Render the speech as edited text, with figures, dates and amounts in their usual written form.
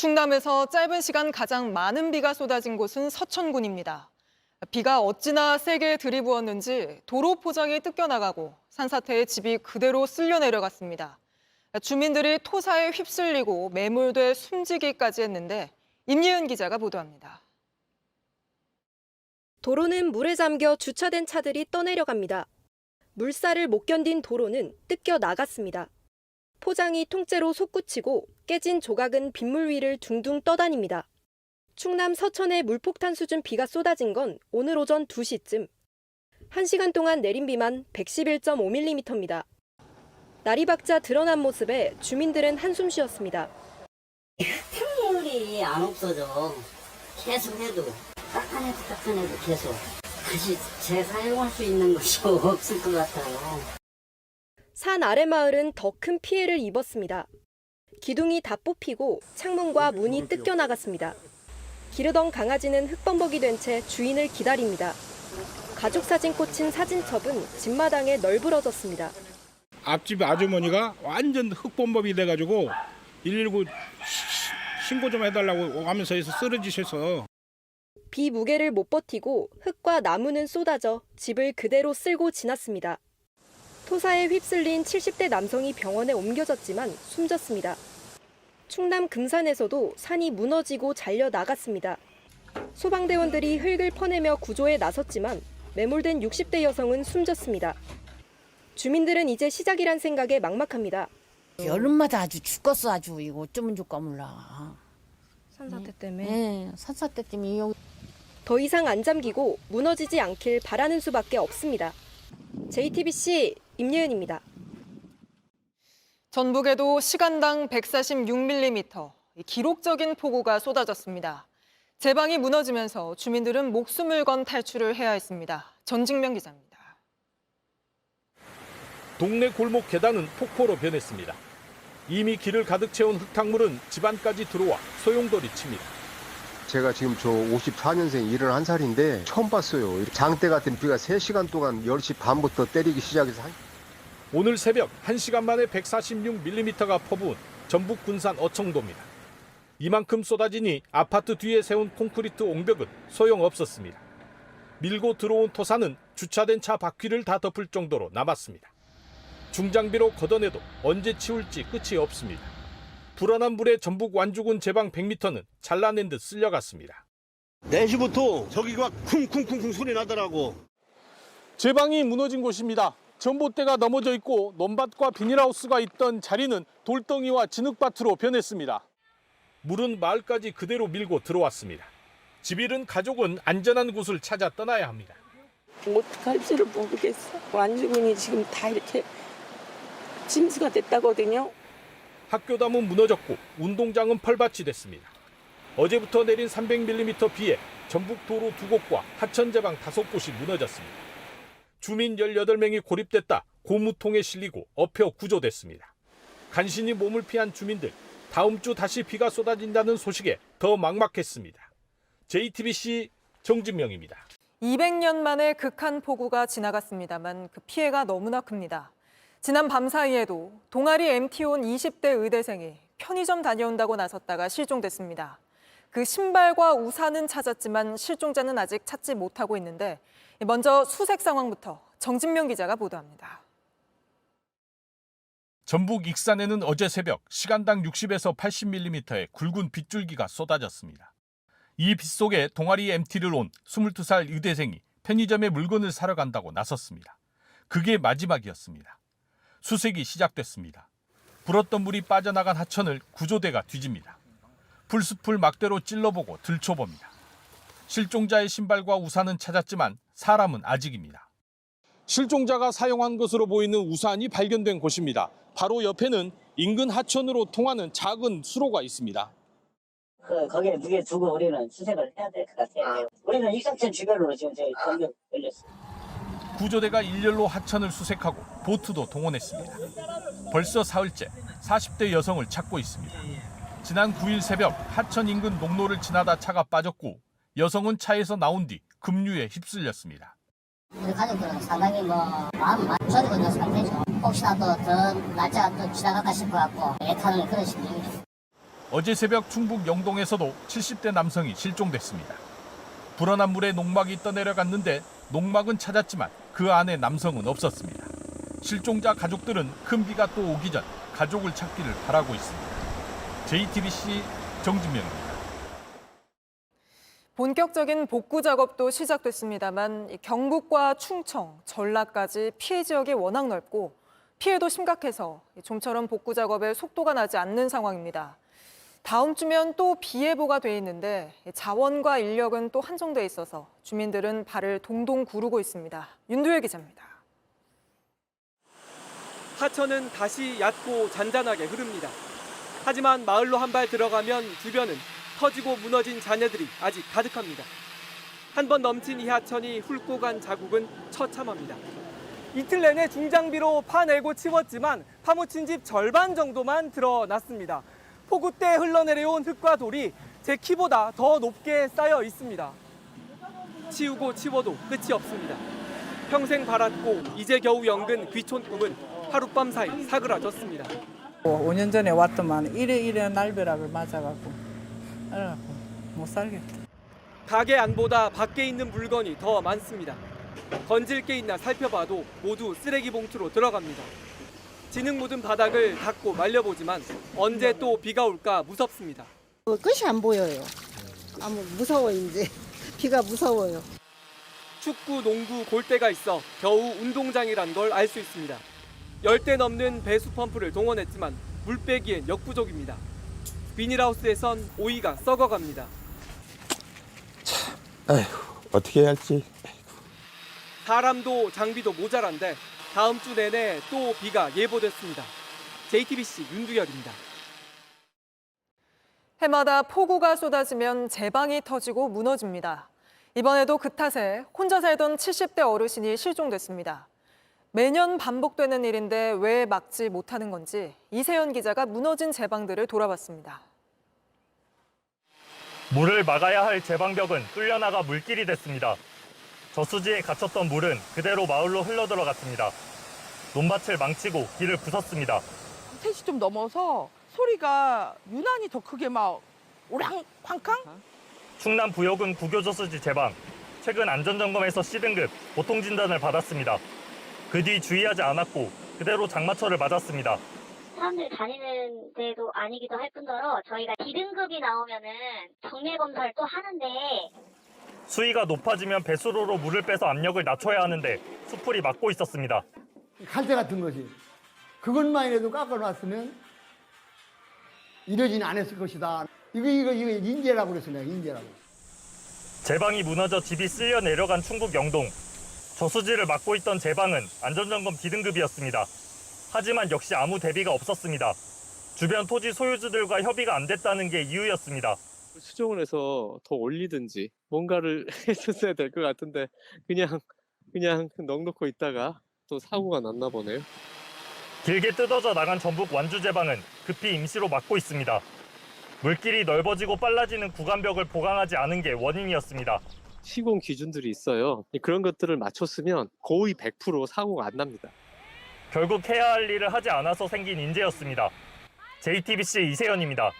충남에서 짧은 시간 가장 많은 비가 쏟아진 곳은 서천군입니다. 비가 어찌나 세게 들이부었는지 도로 포장이 뜯겨나가고 산사태에 집이 그대로 쓸려 내려갔습니다. 주민들이 토사에 휩쓸리고 매몰돼 숨지기까지 했는데 임예은 기자가 보도합니다. 도로는 물에 잠겨 주차된 차들이 떠내려갑니다. 물살을 못 견딘 도로는 뜯겨 나갔습니다. 포장이 통째로 솟구치고 깨진 조각은 빗물 위를 둥둥 떠다닙니다. 충남 서천에 물폭탄 수준 비가 쏟아진 건 오늘 오전 2시쯤. 1시간 동안 내린 비만 111.5mm입니다. 날이 밝자 드러난 모습에 주민들은 한숨 쉬었습니다. 흙탕물이 안 없어져. 계속 해도 닦아내도 계속 다시 재사용할 수 있는 것이 없을 것 같아요. 산 아래 마을은 더 큰 피해를 입었습니다. 기둥이 다 뽑히고 창문과 문이 뜯겨 나갔습니다. 기르던 강아지는 흙범벅이 된 채 주인을 기다립니다. 가족 사진 꽂힌 사진첩은 집마당에 널브러졌습니다. 앞집 아주머니가 완전 흙범벅이 돼가지고 119 신고 좀 해달라고 하면서 해서 쓰러지셔서. 비 무게를 못 버티고 흙과 나무는 쏟아져 집을 그대로 쓸고 지났습니다. 토사에 휩쓸린 70대 남성이 병원에 옮겨졌지만 숨졌습니다. 충남 금산에서도 산이 무너지고 잘려 나갔습니다. 소방대원들이 흙을 퍼내며 구조에 나섰지만 매몰된 60대 여성은 숨졌습니다. 주민들은 이제 시작이란 생각에 막막합니다. 여름마다 아주 죽겠어. 아주 이거 어쩌면 좋까 몰라. 산사태 때문에. 네, 산사태 때문에 여기. 더 이상 안 잠기고 무너지지 않길 바라는 수밖에 없습니다. JTBC 임예은입니다. 전북에도 시간당 146mm, 기록적인 폭우가 쏟아졌습니다. 제방이 무너지면서 주민들은 목숨을 건 탈출을 해야 했습니다. 전직명 기자입니다. 동네 골목 계단은 폭포로 변했습니다. 이미 길을 가득 채운 흙탕물은 집안까지 들어와 소용돌이 칩니다. 제가 지금 저 54년생 71살인데 처음 봤어요. 장대 같은 비가 3시간 동안 10시 반부터 때리기 시작해서 오늘 새벽 1시간 만에 146mm가 퍼부은 전북 군산 어청도입니다. 이만큼 쏟아지니 아파트 뒤에 세운 콘크리트 옹벽은 소용없었습니다. 밀고 들어온 토사는 주차된 차 바퀴를 다 덮을 정도로 남았습니다. 중장비로 걷어내도 언제 치울지 끝이 없습니다. 불어난 물에 전북 완주군 제방 100m는 잘라낸 듯 쓸려갔습니다. 4시부터 저기가 쿵쿵쿵쿵 소리 나더라고. 제방이 무너진 곳입니다. 전봇대가 넘어져 있고 논밭과 비닐하우스가 있던 자리는 돌덩이와 진흙밭으로 변했습니다. 물은 마을까지 그대로 밀고 들어왔습니다. 집 잃은 가족은 안전한 곳을 찾아 떠나야 합니다. 어떡할지를 모르겠어. 완주군이 지금 다 이렇게 침수가 됐다거든요. 학교담은 무너졌고 운동장은 펄밭이 됐습니다. 어제부터 내린 300mm 비에 전북 도로 2곳과 하천 제방 5곳이 무너졌습니다. 주민 18명이 고립됐다 고무통에 실리고 엎혀 구조됐습니다. 간신히 몸을 피한 주민들, 다음 주 다시 비가 쏟아진다는 소식에 더 막막했습니다. JTBC 정진명입니다. 200년 만에 극한 폭우가 지나갔습니다만 그 피해가 너무나 큽니다. 지난 밤 사이에도 동아리 MT 온 20대 의대생이 편의점 다녀온다고 나섰다가 실종됐습니다. 그 신발과 우산은 찾았지만 실종자는 아직 찾지 못하고 있는데 먼저 수색 상황부터 정진명 기자가 보도합니다. 전북 익산에는 어제 새벽 시간당 60에서 80mm의 굵은 빗줄기가 쏟아졌습니다. 이 빗 속에 동아리 MT를 온 22살 의대생이 편의점에 물건을 사러 간다고 나섰습니다. 그게 마지막이었습니다. 수색이 시작됐습니다. 불었던 물이 빠져나간 하천을 구조대가 뒤집니다. 풀숲을 막대로 찔러보고 들춰봅니다. 실종자의 신발과 우산은 찾았지만 사람은 아직입니다. 실종자가 사용한 것으로 보이는 우산이 발견된 곳입니다. 바로 옆에는 인근 하천으로 통하는 작은 수로가 있습니다. 거기에 무게 두고 우리는 수색을 해야 될 것 같아요. 우리는 익산천 주변으로 지금 저희 공격 걸렸어요. 구조대가 일렬로 하천을 수색하고 보트도 동원했습니다. 벌써 사흘째 40대 여성을 찾고 있습니다. 지난 9일 새벽 하천 인근 농로를 지나다 차가 빠졌고 여성은 차에서 나온 뒤 급류에 휩쓸렸습니다. 우리 가족들은 상당히 마음 많이 졸이고 상태죠. 혹시나 더 날짜가 또 지나갈까 싶어갖고 애타는 그런 심정이죠. 어제 새벽 충북 영동에서도 70대 남성이 실종됐습니다. 불어난 물에 농막이 떠내려갔는데 농막은 찾았지만 그 안에 남성은 없었습니다. 실종자 가족들은 큰 비가 또 오기 전 가족을 찾기를 바라고 있습니다. JTBC 정진명입니다. 본격적인 복구 작업도 시작됐습니다만 경북과 충청, 전라까지 피해 지역이 워낙 넓고 피해도 심각해서 좀처럼 복구 작업에 속도가 나지 않는 상황입니다. 다음 주면 또 비 예보가 돼 있는데 자원과 인력은 또 한정돼 있어서 주민들은 발을 동동 구르고 있습니다. 윤두열 기자입니다. 하천은 다시 얕고 잔잔하게 흐릅니다. 하지만 마을로 한 발 들어가면 주변은 터지고 무너진 잔해들이 아직 가득합니다. 한 번 넘친 이 하천이 훑고 간 자국은 처참합니다. 이틀 내내 중장비로 파내고 치웠지만 파묻힌 집 절반 정도만 드러났습니다. 폭우 때 흘러내려온 흙과 돌이 제 키보다 더 높게 쌓여 있습니다. 치우고 치워도 끝이 없습니다. 평생 바랐고 이제 겨우 연근 귀촌 꿈은 하룻밤 사이 사그라졌습니다. 5년 전에 왔더만 이래 날벼락을 맞아갖고 못 살겠다. 가게 안보다 밖에 있는 물건이 더 많습니다. 건질 게 있나 살펴봐도 모두 쓰레기 봉투로 들어갑니다. 진흙 묻은 바닥을 닦고 말려보지만 언제 또 비가 올까 무섭습니다. 끝이 안 보여요. 무서워 이제. 비가 무서워요. 축구, 농구, 골대가 있어 겨우 운동장이란 걸 알 수 있습니다. 10대 넘는 배수 펌프를 동원했지만 물 빼기엔 역부족입니다. 비닐하우스에선 오이가 썩어갑니다. 어떻게 해야 할지. 사람도 장비도 모자란데 다음 주 내내 또 비가 예보됐습니다. JTBC 윤두열입니다. 해마다 폭우가 쏟아지면 제방이 터지고 무너집니다. 이번에도 그 탓에 혼자 살던 70대 어르신이 실종됐습니다. 매년 반복되는 일인데 왜 막지 못하는 건지 이세연 기자가 무너진 제방들을 돌아봤습니다. 물을 막아야 할 제방벽은 뚫려나가 물길이 됐습니다. 저수지에 갇혔던 물은 그대로 마을로 흘러들어갔습니다. 논밭을 망치고 길을 부쉈습니다. 3시 좀 넘어서 소리가 유난히 더 크게 막 오랑 쾅쾅? 충남 부여군 구교저수지 제방. 최근 안전점검에서 C등급 보통 진단을 받았습니다. 그 뒤 주의하지 않았고 그대로 장마철을 맞았습니다. 사람들이 다니는 데도 아니기도 할 뿐더러 저희가 D등급이 나오면은 정밀 검사를 또 하는데 수위가 높아지면 배수로로 물을 빼서 압력을 낮춰야 하는데 수풀이 막고 있었습니다. 칼대 같은 것이 그것만이라도 깎아놨으면 이러지는 않았을 것이다. 이거 인재라고 그랬어 내가 인재라고. 제방이 무너져 집이 쓸려 내려간 충북 영동. 저수지를 막고 있던 제방은 안전점검 D등급이었습니다. 하지만 역시 아무 대비가 없었습니다. 주변 토지 소유주들과 협의가 안 됐다는 게 이유였습니다. 수정을 해서 더 올리든지 뭔가를 했었어야 될 것 같은데 그냥 넉넉히 있다가 또 사고가 났나 보네요. 길게 뜯어져 나간 전북 완주 제방은 급히 임시로 막고 있습니다. 물길이 넓어지고 빨라지는 구간벽을 보강하지 않은 게 원인이었습니다. 시공 기준들이 있어요. 그런 것들을 맞췄으면 거의 100% 사고가 안 납니다. 결국 해야 할 일을 하지 않아서 생긴 인재였습니다. JTBC 이세연입니다.